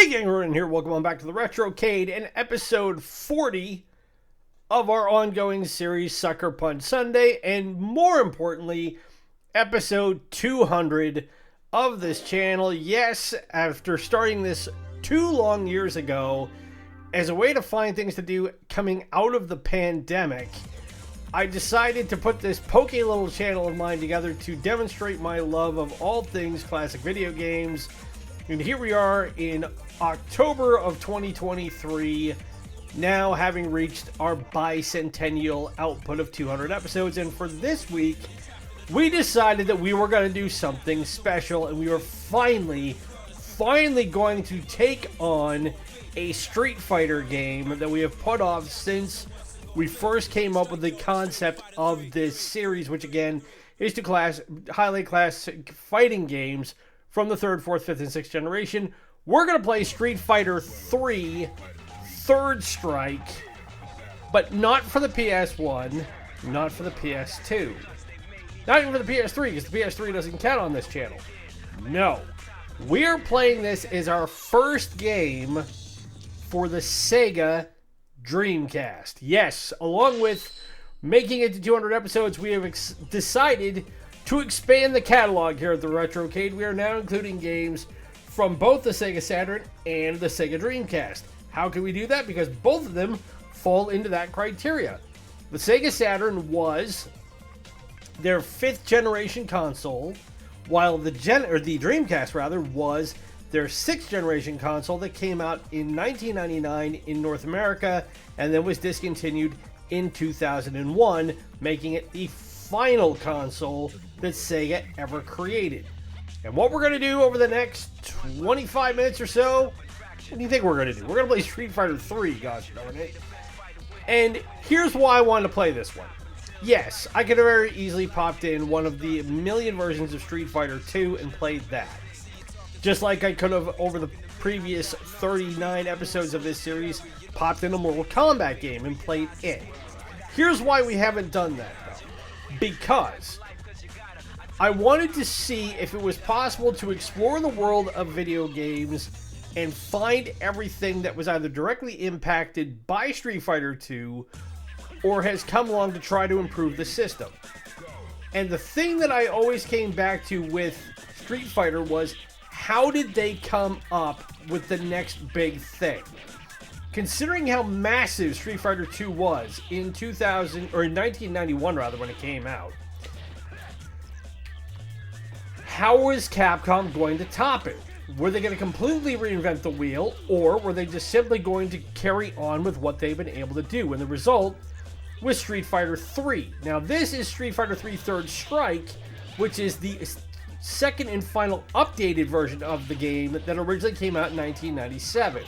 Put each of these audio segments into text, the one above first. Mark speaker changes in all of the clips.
Speaker 1: Hey gang, Ronan here. Welcome on back to the Retrocade and episode 40 of our ongoing series Suckerpunch Sunday, and more importantly, episode 200 of this channel. Yes, after starting this 2 long years ago as a way to find things to do coming out of the pandemic, I decided to put this pokey little channel of mine together to demonstrate my love of all things classic video games. And here we are in October of 2023, now having reached our bicentennial output of 200 episodes. And for this week, we decided that we were going to do something special, and we were finally going to take on a Street Fighter game that we have put off since we first came up with the concept of this series, which again is to highlight classic fighting games from the 3rd, 4th, 5th, and 6th generation. We're going to play Street Fighter 3 Third Strike, but not for the PS1, not for the PS2, not even for the PS3, because the PS3 doesn't count on this channel. No. We're playing this as our first game for the Sega Dreamcast. Yes, along with making it to 200 episodes, we have decided to expand the catalog here at the Retrocade. We are now including games from both the Sega Saturn and the Sega Dreamcast. How can we do that? Because both of them fall into that criteria. The Sega Saturn was their 5th generation console, while the Dreamcast rather was their 6th generation console that came out in 1999 in North America and then was discontinued in 2001, making it the final console that Sega ever created. And what we're going to do over the next 25 minutes or so, what do you think we're going to do? We're going to play Street Fighter 3, gosh darn it. And here's why I wanted to play this one. Yes, I could have very easily popped in one of the million versions of Street Fighter 2 and played that. Just like I could have, over the previous 39 episodes of this series, popped in a Mortal Kombat game and played it. Here's why we haven't done that, though. Because I wanted to see if it was possible to explore the world of video games and find everything that was either directly impacted by Street Fighter 2 or has come along to try to improve the system. And the thing that I always came back to with Street Fighter was, how did they come up with the next big thing? Considering how massive Street Fighter 2 was in 1991 rather, when it came out, how was Capcom going to top it? Were they going to completely reinvent the wheel, or were they just simply going to carry on with what they've been able to do? And the result was Street Fighter 3. Now, this is Street Fighter 3 Third Strike, which is the second and final updated version of the game that originally came out in 1997.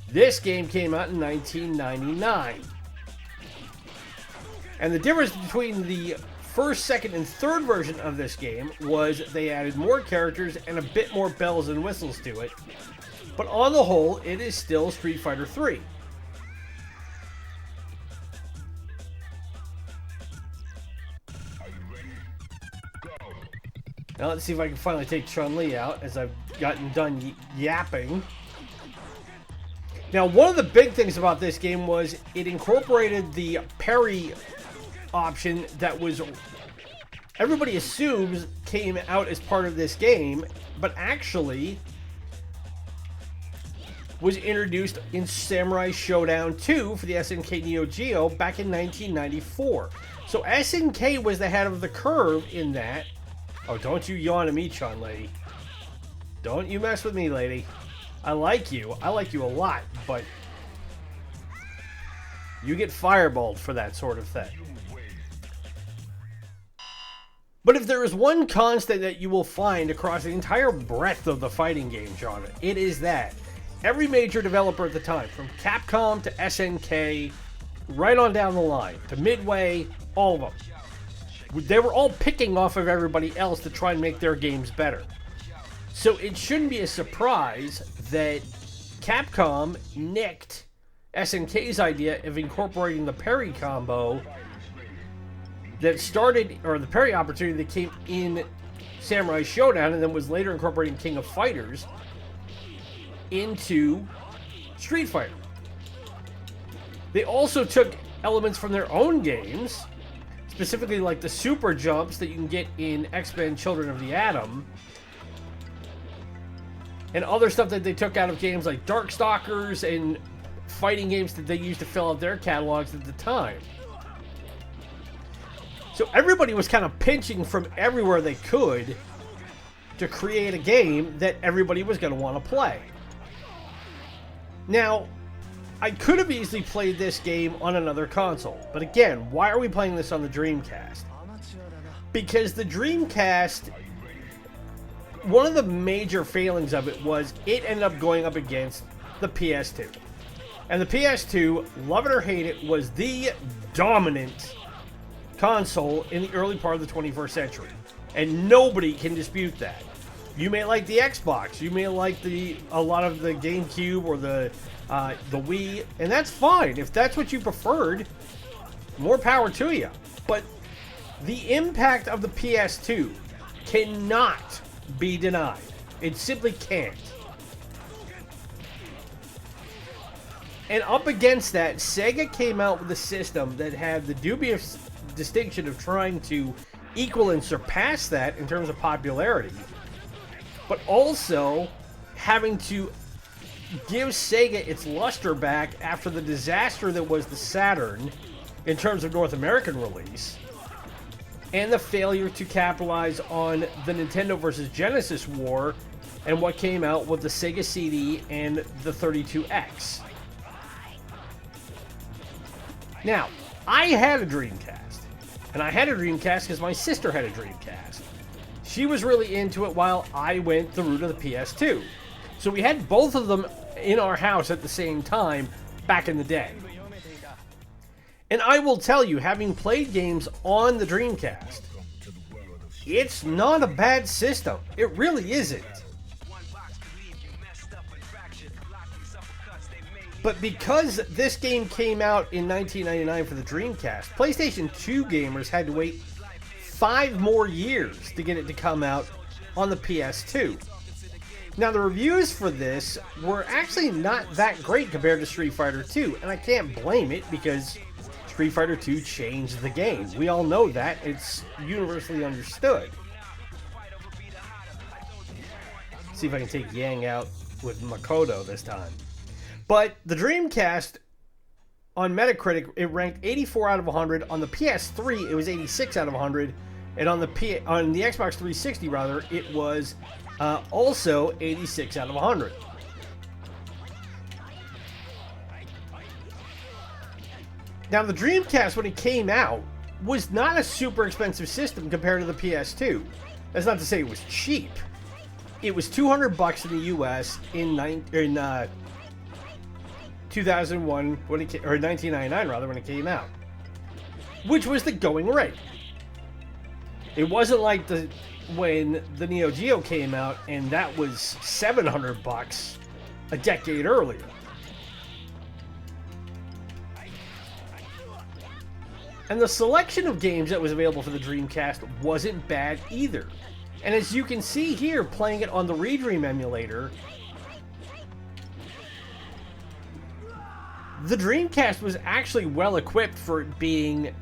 Speaker 1: This game came out in 1999. And the difference between the first, second, and third version of this game was they added more characters and a bit more bells and whistles to it. But on the whole, it is still Street Fighter 3. Now let's see if I can finally take Chun-Li out, as I've gotten done yapping. Now, one of the big things about this game was it incorporated the parry option that was, everybody assumes, came out as part of this game, but actually was introduced in Samurai Showdown 2 for the SNK Neo-Geo back in 1994. So SNK was ahead of the curve in that. Oh, don't you yawn at me, Chun-Li. Don't you mess with me, lady. I like you a lot, but you get fireballed for that sort of thing. But if there is one constant that you will find across the entire breadth of the fighting game genre, it is that every major developer at the time, from Capcom to SNK, right on down the line, to Midway, all of them, they were all picking off of everybody else to try and make their games better. So it shouldn't be a surprise that Capcom nicked SNK's idea of incorporating the parry combo that started, or the parry opportunity that came in Samurai Showdown and then was later incorporated in King of Fighters, into Street Fighter. They also took elements from their own games, specifically like the super jumps that you can get in X-Men Children of the Atom, and other stuff that they took out of games like Darkstalkers and fighting games that they used to fill out their catalogs at the time. So everybody was kind of pinching from everywhere they could to create a game that everybody was going to want to play. Now, I could have easily played this game on another console, but again, why are we playing this on the Dreamcast? Because the Dreamcast, one of the major failings of it was it ended up going up against the PS2. And the PS2, love it or hate it, was the dominant console in the early part of the 21st century. And nobody can dispute that. You may like the Xbox, you may like a lot of the GameCube or the Wii, and that's fine. If that's what you preferred, more power to you. But the impact of the PS2 cannot be denied. It simply can't. And up against that, Sega came out with a system that had the dubious distinction of trying to equal and surpass that in terms of popularity, but also having to give Sega its luster back after the disaster that was the Saturn in terms of North American release, and the failure to capitalize on the Nintendo versus Genesis war and what came out with the Sega CD and the 32X. Now, I had a Dreamcast, and I had a Dreamcast because my sister had a Dreamcast. She was really into it while I went the route of the PS2. So we had both of them in our house at the same time back in the day. And I will tell you, having played games on the Dreamcast, it's not a bad system. It really isn't. But because this game came out in 1999 for the Dreamcast, PlayStation 2 gamers had to wait 5 more years to get it to come out on the PS2. Now, the reviews for this were actually not that great compared to Street Fighter 2, and I can't blame it because Street Fighter 2 changed the game. We all know that. It's universally understood. See if I can take Yang out with Makoto this time. But the Dreamcast, on Metacritic, it ranked 84 out of 100. On the PS3, it was 86 out of 100. And on the Xbox 360, rather, it was also 86 out of 100. Now, the Dreamcast, when it came out, was not a super expensive system compared to the PS2. That's not to say it was cheap. It was $200 in the US in 2001, or 1999 rather, when it came out, which was the going rate. It wasn't like when the Neo-Geo came out and that was $700 a decade earlier. And the selection of games that was available for the Dreamcast wasn't bad either. And as you can see here, playing it on the Redream emulator, the Dreamcast was actually well equipped for it being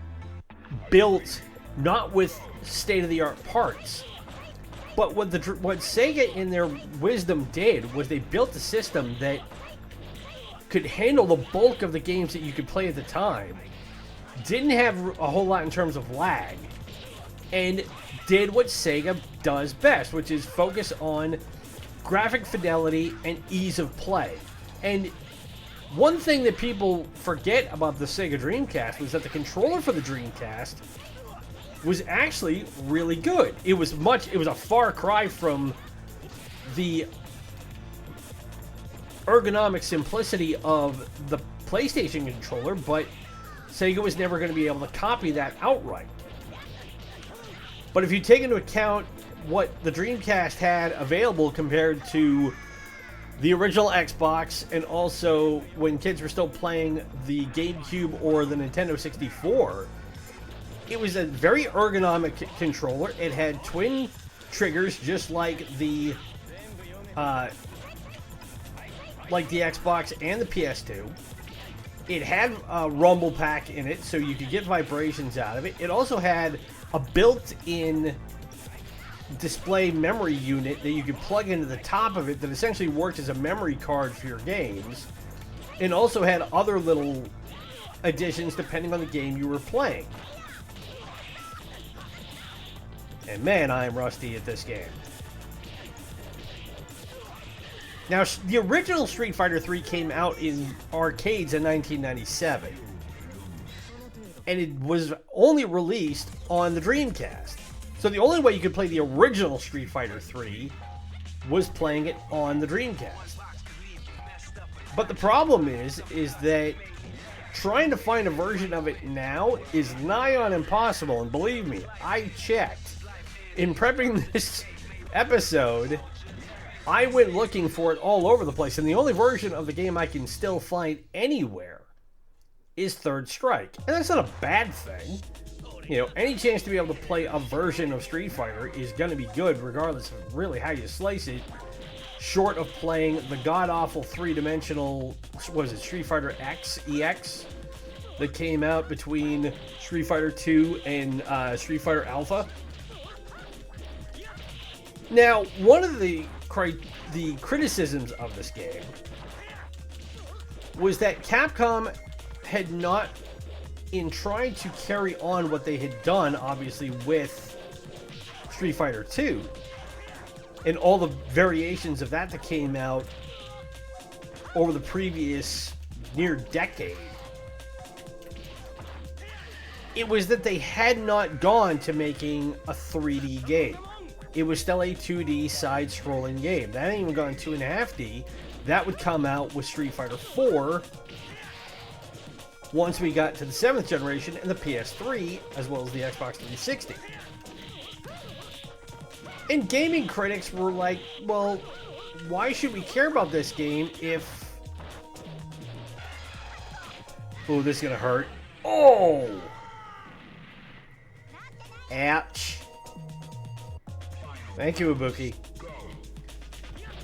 Speaker 1: built not with state-of-the-art parts. But what Sega in their wisdom did was they built a system that could handle the bulk of the games that you could play at the time, didn't have a whole lot in terms of lag, and did what Sega does best, which is focus on graphic fidelity and ease of play. And one thing that people forget about the Sega Dreamcast was that the controller for the Dreamcast was actually really good. It was a far cry from the ergonomic simplicity of the PlayStation controller, but Sega was never going to be able to copy that outright. But if you take into account what the Dreamcast had available compared to the original Xbox, and also when kids were still playing the GameCube or the Nintendo 64, it was a very ergonomic controller. It had twin triggers, just like the like the Xbox and the PS2. It had a rumble pack in it, so you could get vibrations out of it. It also had a built-in display memory unit that you could plug into the top of it that essentially worked as a memory card for your games. And also had other little additions depending on the game you were playing. And man, I am rusty at this game. Now, the original Street Fighter III came out in arcades in 1997. And it was only released on the Dreamcast. So the only way you could play the original Street Fighter III was playing it on the Dreamcast. But the problem is that trying to find a version of it now is nigh on impossible. And believe me, I checked. In prepping this episode, I went looking for it all over the place, and the only version of the game I can still find anywhere is Third Strike. And that's not a bad thing. You know, any chance to be able to play a version of Street Fighter is going to be good, regardless of really how you slice it, short of playing the god-awful three-dimensional, what is it, Street Fighter X, EX, that came out between Street Fighter 2 and Street Fighter Alpha. Now, one of the criticisms of this game was that Capcom had not, in trying to carry on what they had done, obviously, with Street Fighter 2, and all the variations of that came out over the previous near decade, it was that they had not gone to making a 3D game. It was still a 2D side-scrolling game. That ain't even gone 2.5D. That would come out with Street Fighter 4 once we got to the 7th generation and the PS3, as well as the Xbox 360. And gaming critics were like, well, why should we care about this game if... Oh, this is gonna hurt. Oh! Ouch. Thank you, Ibuki.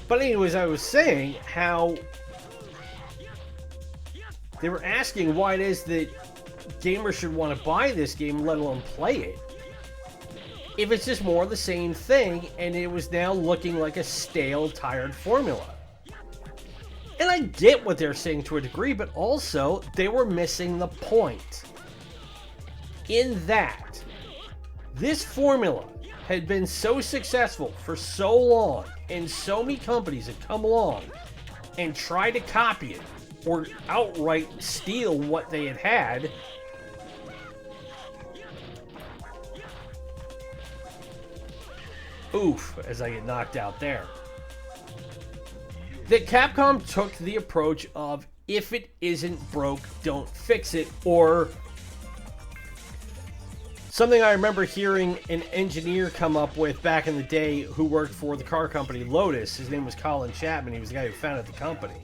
Speaker 1: But anyways, I was saying how they were asking why it is that gamers should want to buy this game, let alone play it, if it's just more of the same thing, and it was now looking like a stale, tired formula. And I get what they're saying to a degree, but also they were missing the point. In that, this formula had been so successful for so long, and so many companies had come along and tried to copy it, or outright steal what they had had. Oof, as I get knocked out there. That Capcom took the approach of, if it isn't broke, don't fix it, or something I remember hearing an engineer come up with back in the day who worked for the car company Lotus. His name was Colin Chapman. He was the guy who founded the company.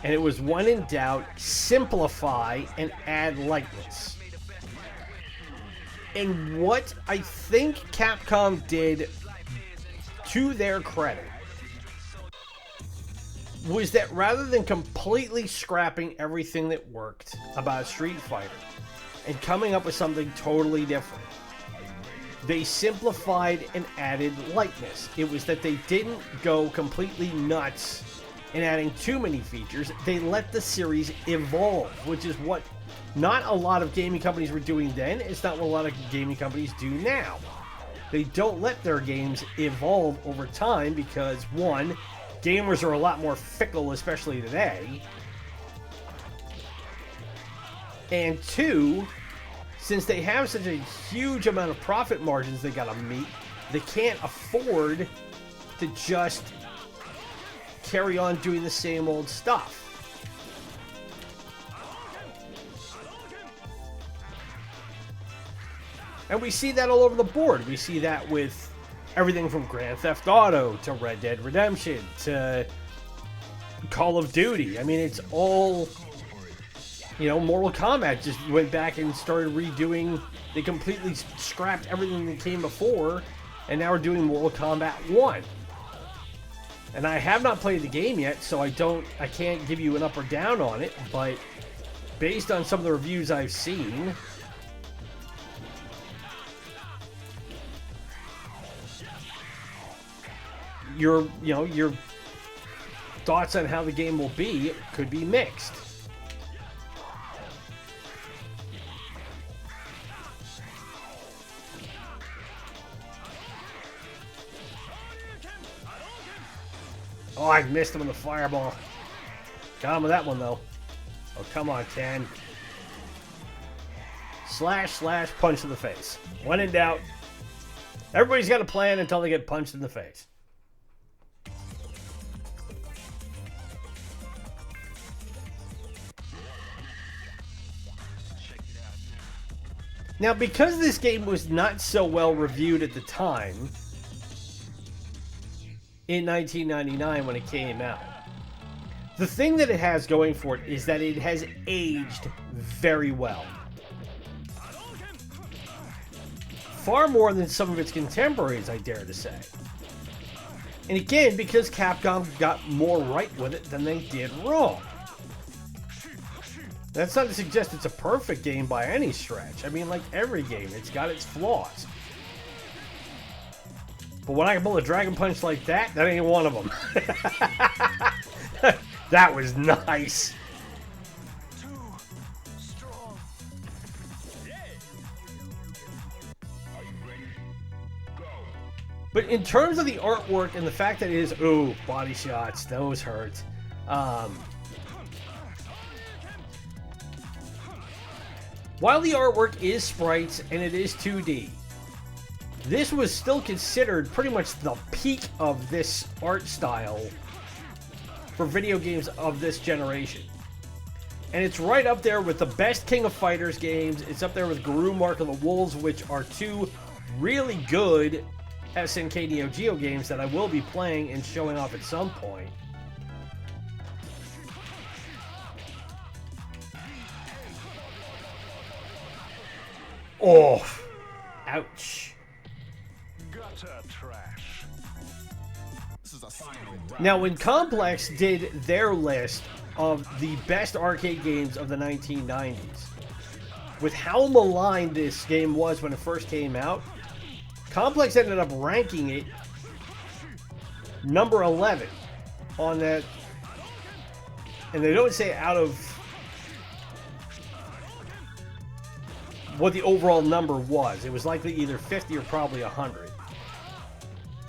Speaker 1: And it was, when in doubt, simplify and add lightness. And what I think Capcom did, to their credit, was that rather than completely scrapping everything that worked about Street Fighter and coming up with something totally different, they simplified and added lightness. It was that they didn't go completely nuts in adding too many features. They let the series evolve, which is what not a lot of gaming companies were doing then. It's not what a lot of gaming companies do now. They don't let their games evolve over time because, one, gamers are a lot more fickle, especially today. And two, since they have such a huge amount of profit margins they gotta meet, they can't afford to just carry on doing the same old stuff. And we see that all over the board. We see that with everything from Grand Theft Auto to Red Dead Redemption to Call of Duty. I mean, it's all, you know, Mortal Kombat just went back and started redoing. They completely scrapped everything that came before, and now we're doing Mortal Kombat 1. And I have not played the game yet, so I can't give you an up or down on it, but based on some of the reviews I've seen, your thoughts on how the game will be could be mixed. Oh, I missed him with the fireball. Got him with that one, though. Oh, come on, Ken. Slash, slash, punch in the face. When in doubt, everybody's got a plan until they get punched in the face. Now, because this game was not so well reviewed at the time, in 1999 when it came out, the thing that it has going for it is that it has aged very well. Far more than some of its contemporaries, I dare to say. And again, because Capcom got more right with it than they did wrong. That's not to suggest it's a perfect game by any stretch. I mean, like every game, it's got its flaws. But when I can pull a Dragon Punch like that, that ain't one of them. That was nice. But in terms of the artwork and the fact that it is, ooh, body shots, those hurt. While the artwork is sprites and it is 2D, this was still considered pretty much the peak of this art style for video games of this generation. And it's right up there with the best King of Fighters games. It's up there with Guru Mark of the Wolves, which are two really good SNK Neo-Geo games that I will be playing and showing off at some point. Oh, ouch. Trash. Now, when Complex did their list of the best arcade games of the 1990s, with how maligned this game was when it first came out, Complex ended up ranking it number 11 on that. And they don't say out of what the overall number was. It was likely either 50 or probably 100.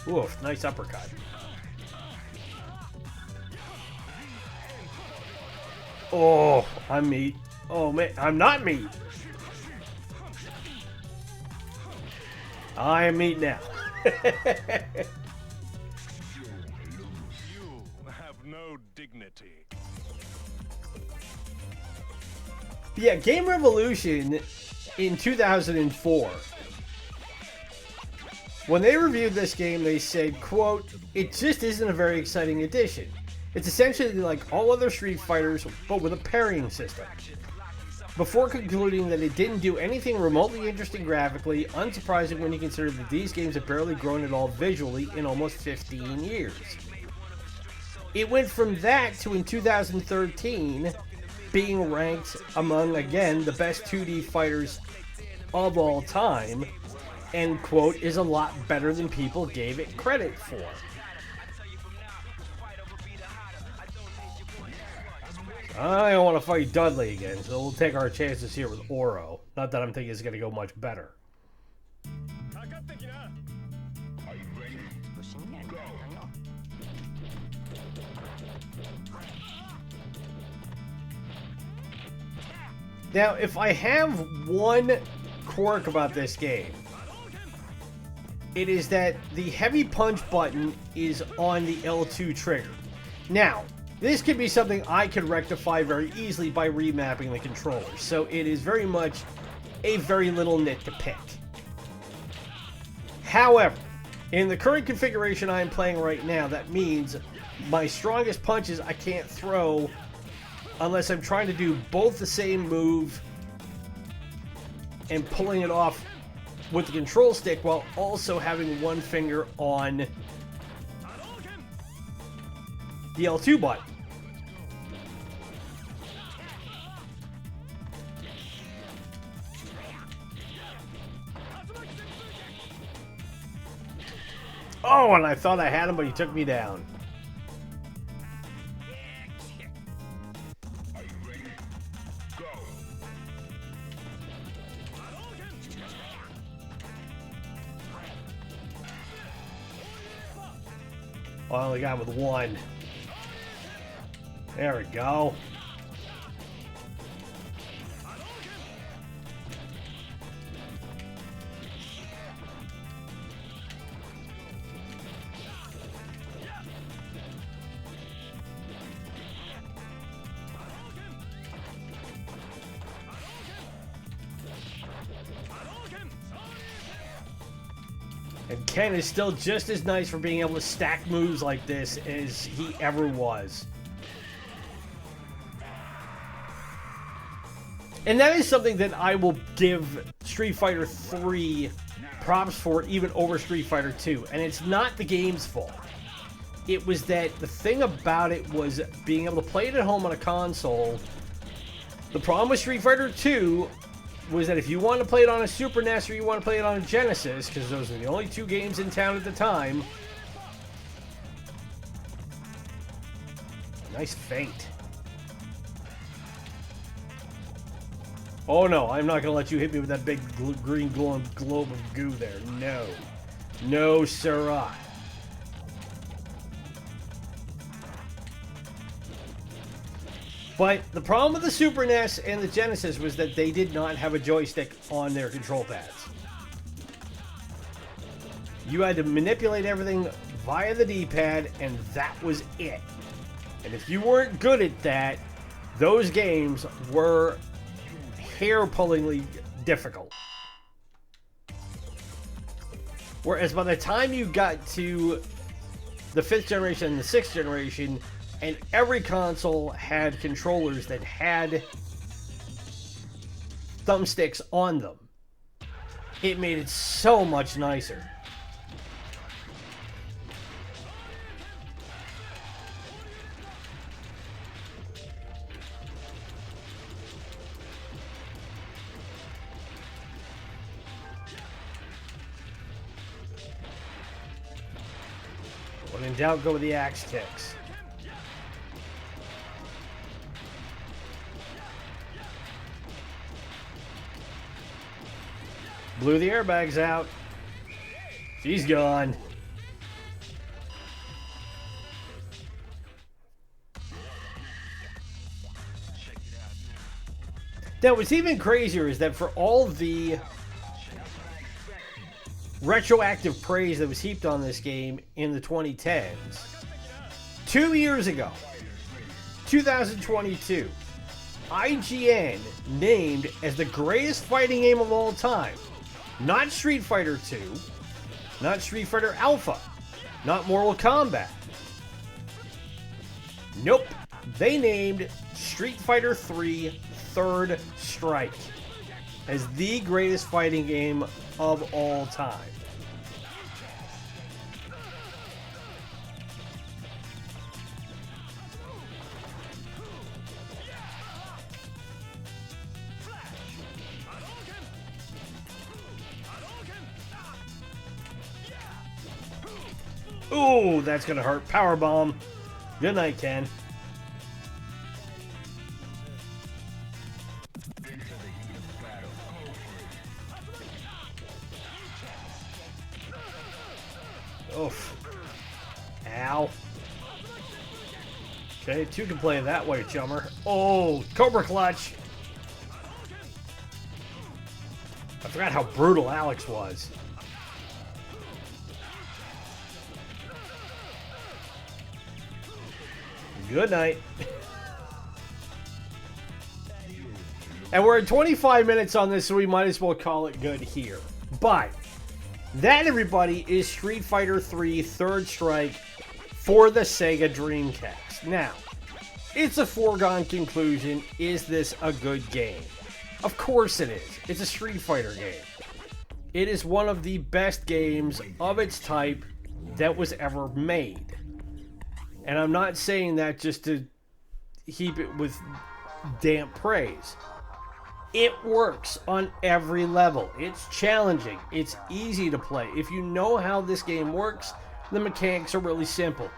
Speaker 1: Oof, nice uppercut. Oh, I'm meat. Oh, man, I'm not meat. I am meat now.
Speaker 2: You have no dignity.
Speaker 1: Yeah, Game Revolution in 2004. When they reviewed this game, they said, quote, "It just isn't a very exciting addition. It's essentially like all other Street Fighters, but with a parrying system." Before concluding that it didn't do anything remotely interesting graphically, unsurprising when you consider that these games have barely grown at all visually in almost 15 years. It went from that to, in 2013, being ranked among, again, the best 2D fighters of all time, and, quote, is a lot better than people gave it credit for. I don't want to fight Dudley again, so we'll take our chances here with Oro. Not that I'm thinking it's going to go much better. Now, if I have one quirk about this game, it is that the heavy punch button is on the L2 trigger. Now, this could be something I could rectify very easily by remapping the controller, so it is very much a very little nit to pick. However, in the current configuration I am playing right now, that means my strongest punches I can't throw unless I'm trying to do both the same move and pulling it off with the control stick while also having one finger on the L2 button. Oh, and I thought I had him, but he took me down. Oh, I only got him with one. There we go. And Ken is still just as nice for being able to stack moves like this as he ever was. And that is something that I will give Street Fighter 3 props for, even over Street Fighter 2. And it's not the game's fault. It was that the thing about it was being able to play it at home on a console. The problem with Street Fighter 2 was that if you wanted to play it on a Super NES or you want to play it on a Genesis, because those are the only two games in town at the time. Nice feint. Oh no, I'm not going to let you hit me with that big green glowing globe of goo there. No. No, sirrah. But the problem with the Super NES and the Genesis was that they did not have a joystick on their control pads. You had to manipulate everything via the D-pad, and that was it. And if you weren't good at that, those games were hair-pullingly difficult. Whereas by the time you got to the 5th generation and the 6th generation, and every console had controllers that had thumbsticks on them, it made it so much nicer. When in doubt, go with the axe kicks. Blew the airbags out. She's gone. Now, what's even crazier is that for all the retroactive praise that was heaped on this game in the 2010s, 2 years ago, 2022, IGN named as the greatest fighting game of all time, not Street Fighter 2, not Street Fighter Alpha, not Mortal Kombat. Nope. They named Street Fighter 3 Third Strike as the greatest fighting game of all time. Ooh, that's gonna hurt. Power bomb. Good night, Ken. Oof. Ow. Okay, two can play that way, chummer. Oh, Cobra Clutch. I forgot how brutal Alex was. Good night. And we're at 25 minutes on this, so we might as well call it good here. But that, everybody, is Street Fighter 3 Third Strike for the Sega Dreamcast. Now, it's a foregone conclusion. Is this a good game? Of course it is. It's a Street Fighter game. It is one of the best games of its type that was ever made. And I'm not saying that just to heap it with damp praise. It works on every level. It's challenging. It's easy to play. If you know how this game works, the mechanics are really simple.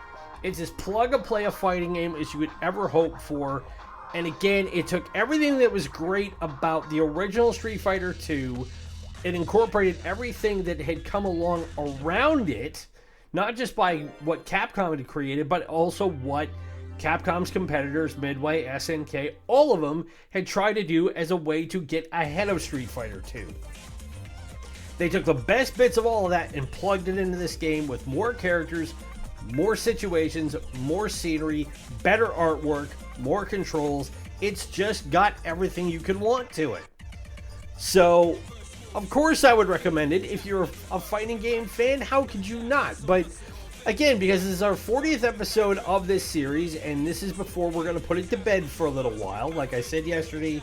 Speaker 1: It's as plug-and-play a fighting game as you could ever hope for. And again, it took everything that was great about the original Street Fighter II. It incorporated everything that had come along around it, not just by what Capcom had created, but also what Capcom's competitors, Midway, SNK, all of them had tried to do as a way to get ahead of Street Fighter II. They took the best bits of all of that and plugged it into this game with more characters, more situations, more scenery, better artwork, more controls. It's just got everything you could want to it. So, of course I would recommend it. If you're a fighting game fan, how could you not? But again, because this is our 40th episode of this series, and this is before we're going to put it to bed for a little while, like I said yesterday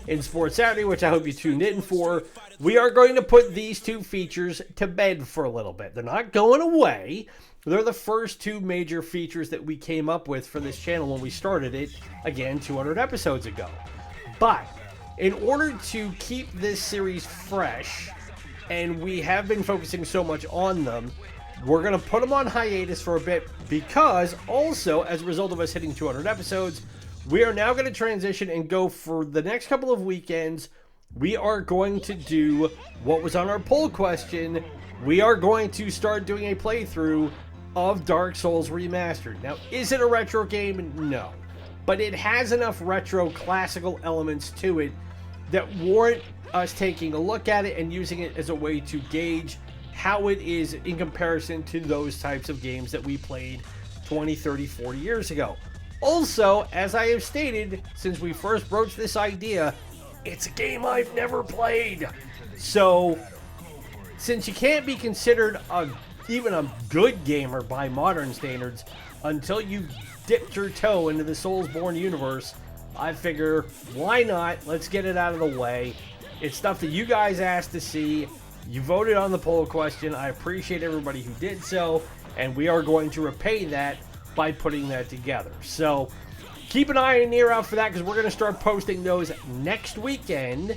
Speaker 1: in Sports Saturday, which I hope you tuned in for, we are going to put these two features to bed for a little bit. They're not going away. They're the first two major features that we came up with for this channel when we started it, again, 200 episodes ago. But in order to keep this series fresh, and we have been focusing so much on them, we're going to put them on hiatus for a bit because also, as a result of us hitting 200 episodes, we are now going to transition and go for the next couple of weekends. We are going to do what was on our poll question. We are going to start doing a playthrough of Dark Souls Remastered. Now, is it a retro game? No. But it has enough retro classical elements to it that warrant us taking a look at it and using it as a way to gauge how it is in comparison to those types of games that we played 20, 30, 40 years ago. Also, as I have stated, since we first broached this idea, it's a game I've never played. So, since you can't be considered even a good gamer by modern standards until you've dipped your toe into the Soulsborne universe, I figure, why not? Let's get it out of the way. It's stuff that you guys asked to see. You voted on the poll question. I appreciate everybody who did so, and we are going to repay that by putting that together. So keep an eye and ear out for that, because we're going to start posting those next weekend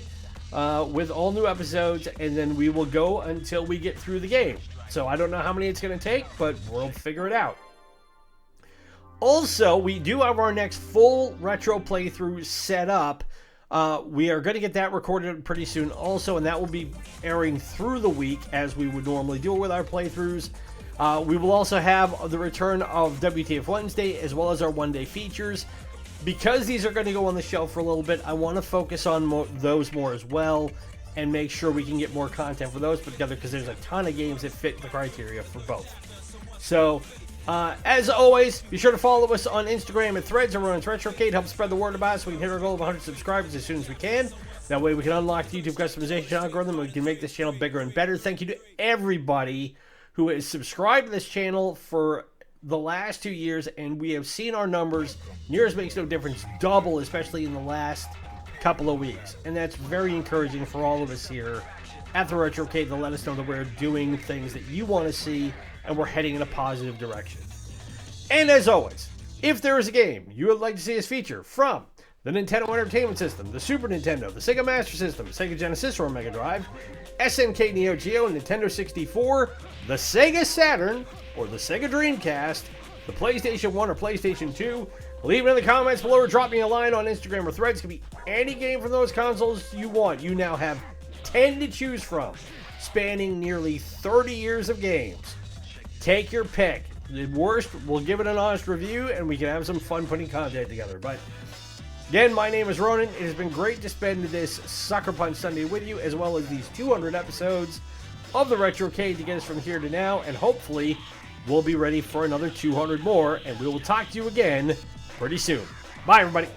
Speaker 1: with all new episodes, and then we will go until we get through the game. So I don't know how many it's going to take, but we'll figure it out. Also, we do have our next full retro playthrough set up. We are going to get that recorded pretty soon also, and that will be airing through the week as we would normally do with our playthroughs. We will also have the return of WTF Wednesday as well as our one-day features. Because these are going to go on the shelf for a little bit, I want to focus on those more as well and make sure we can get more content for those put together, because there's a ton of games that fit the criteria for both. So, as always, be sure to follow us on Instagram at Threads and Ronan's Retrocade. Help spread the word about us so we can hit our goal of 100 subscribers as soon as we can. That way we can unlock the YouTube customization algorithm and we can make this channel bigger and better. Thank you to everybody who has subscribed to this channel for the last 2 years, and we have seen our numbers, near as makes no difference, double, especially in the last couple of weeks. And that's very encouraging for all of us here at the Retrocade to let us know that we're doing things that you want to see and we're heading in a positive direction. And as always, if there is a game you would like to see us feature from the Nintendo Entertainment System, the Super Nintendo, the Sega Master System, Sega Genesis or Mega Drive, SNK Neo-Geo, Nintendo 64, the Sega Saturn, or the Sega Dreamcast, the PlayStation 1 or PlayStation 2, leave it in the comments below or drop me a line on Instagram or Threads. It could be any game from those consoles you want. You now have 10 to choose from, spanning nearly 30 years of games. Take your pick. The worst, we'll give it an honest review and we can have some fun putting content together. But again, my name is Ronan. It has been great to spend this Suckerpunch Sunday with you, as well as these 200 episodes of the Retrocade to get us from here to now, and hopefully we'll be ready for another 200 more, and we will talk to you again pretty soon. Bye, everybody.